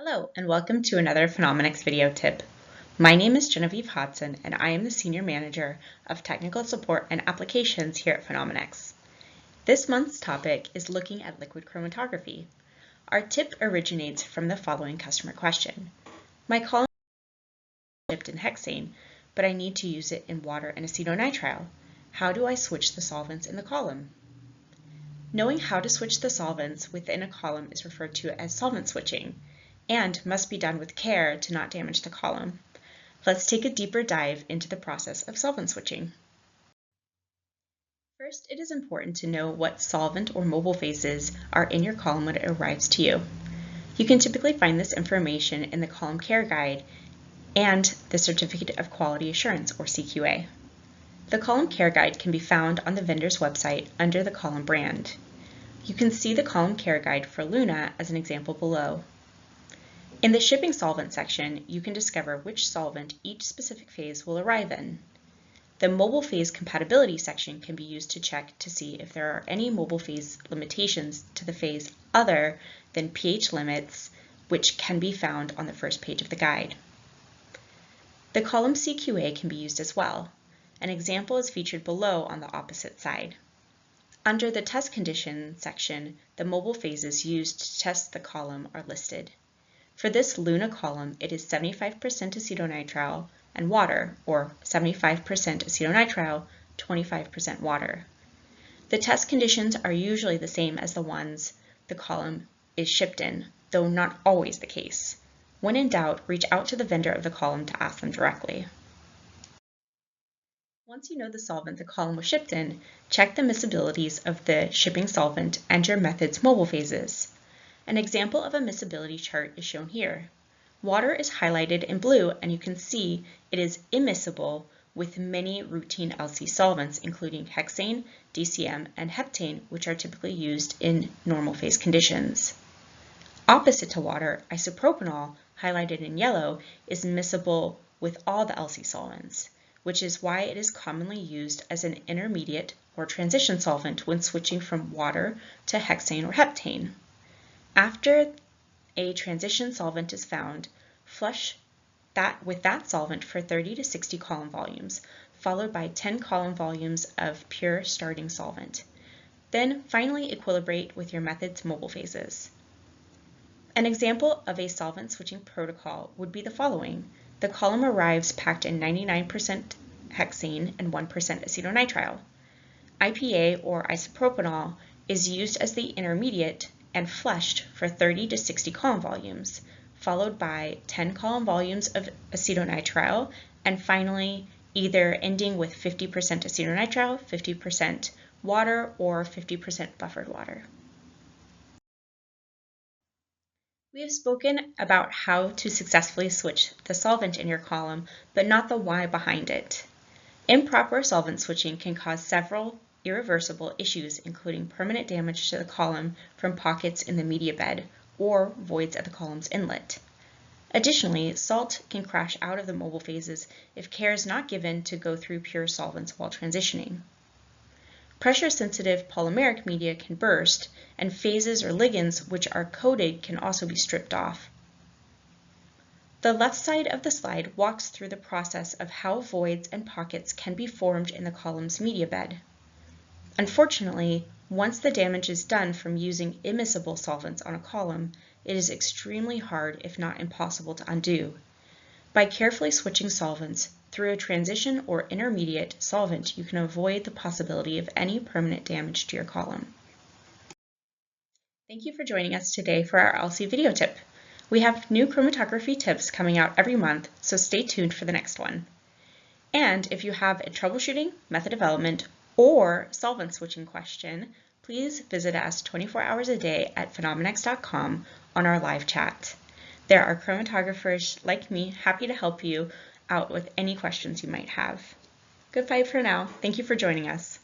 Hello, and welcome to another Phenomenex video tip. My name is Genevieve Hodson, and I am the Senior Manager of Technical Support and Applications here at Phenomenex. This month's topic is looking at liquid chromatography. Our tip originates from the following customer question. My column is shipped in hexane, but I need to use it in water and acetonitrile. How do I switch the solvents in the column? Knowing how to switch the solvents within a column is referred to as solvent switching, and must be done with care to not damage the column. Let's take a deeper dive into the process of solvent switching. First, it is important to know what solvent or mobile phases are in your column when it arrives to you. You can typically find this information in the Column Care Guide and the Certificate of Quality Assurance, or CQA. The Column Care Guide can be found on the vendor's website under the column brand. You can see the Column Care Guide for Luna as an example below. In the shipping solvent section, you can discover which solvent each specific phase will arrive in. The mobile phase compatibility section can be used to check to see if there are any mobile phase limitations to the phase other than pH limits, which can be found on the first page of the guide. The column CQA can be used as well. An example is featured below on the opposite side. Under the test condition section, the mobile phases used to test the column are listed. For this Luna column, it is 75% acetonitrile and water, or 75% acetonitrile, 25% water. The test conditions are usually the same as the ones the column is shipped in, though not always the case. When in doubt, reach out to the vendor of the column to ask them directly. Once you know the solvent the column was shipped in, check the miscibilities of the shipping solvent and your method's mobile phases. An example of a miscibility chart is shown here. Water is highlighted in blue, and you can see it is immiscible with many routine LC solvents, including hexane, DCM, and heptane, which are typically used in normal phase conditions. Opposite to water, isopropanol, highlighted in yellow, is miscible with all the LC solvents, which is why it is commonly used as an intermediate or transition solvent when switching from water to hexane or heptane. After a transition solvent is found, flush that with that solvent for 30 to 60 column volumes, followed by 10 column volumes of pure starting solvent. Then finally equilibrate with your method's mobile phases. An example of a solvent switching protocol would be the following. The column arrives packed in 99% hexane and 1% acetonitrile. IPA or isopropanol is used as the intermediate and flushed for 30 to 60 column volumes, followed by 10 column volumes of acetonitrile, and finally either ending with 50% acetonitrile, 50% water, or 50% buffered water. We have spoken about how to successfully switch the solvent in your column, but not the why behind it. Improper solvent switching can cause several irreversible issues, including permanent damage to the column from pockets in the media bed or voids at the column's inlet. Additionally, salt can crash out of the mobile phases if care is not given to go through pure solvents while transitioning. Pressure-sensitive polymeric media can burst, and phases or ligands which are coated can also be stripped off. The left side of the slide walks through the process of how voids and pockets can be formed in the column's media bed. Unfortunately, once the damage is done from using immiscible solvents on a column, it is extremely hard, if not impossible, to undo. By carefully switching solvents through a transition or intermediate solvent, you can avoid the possibility of any permanent damage to your column. Thank you for joining us today for our LC video tip. We have new chromatography tips coming out every month, so stay tuned for the next one. And if you have a troubleshooting, method development, or solvent switching question, please visit us 24 hours a day at phenomenex.com on our live chat. There are chromatographers like me happy to help you out with any questions you might have. Goodbye for now. Thank you for joining us.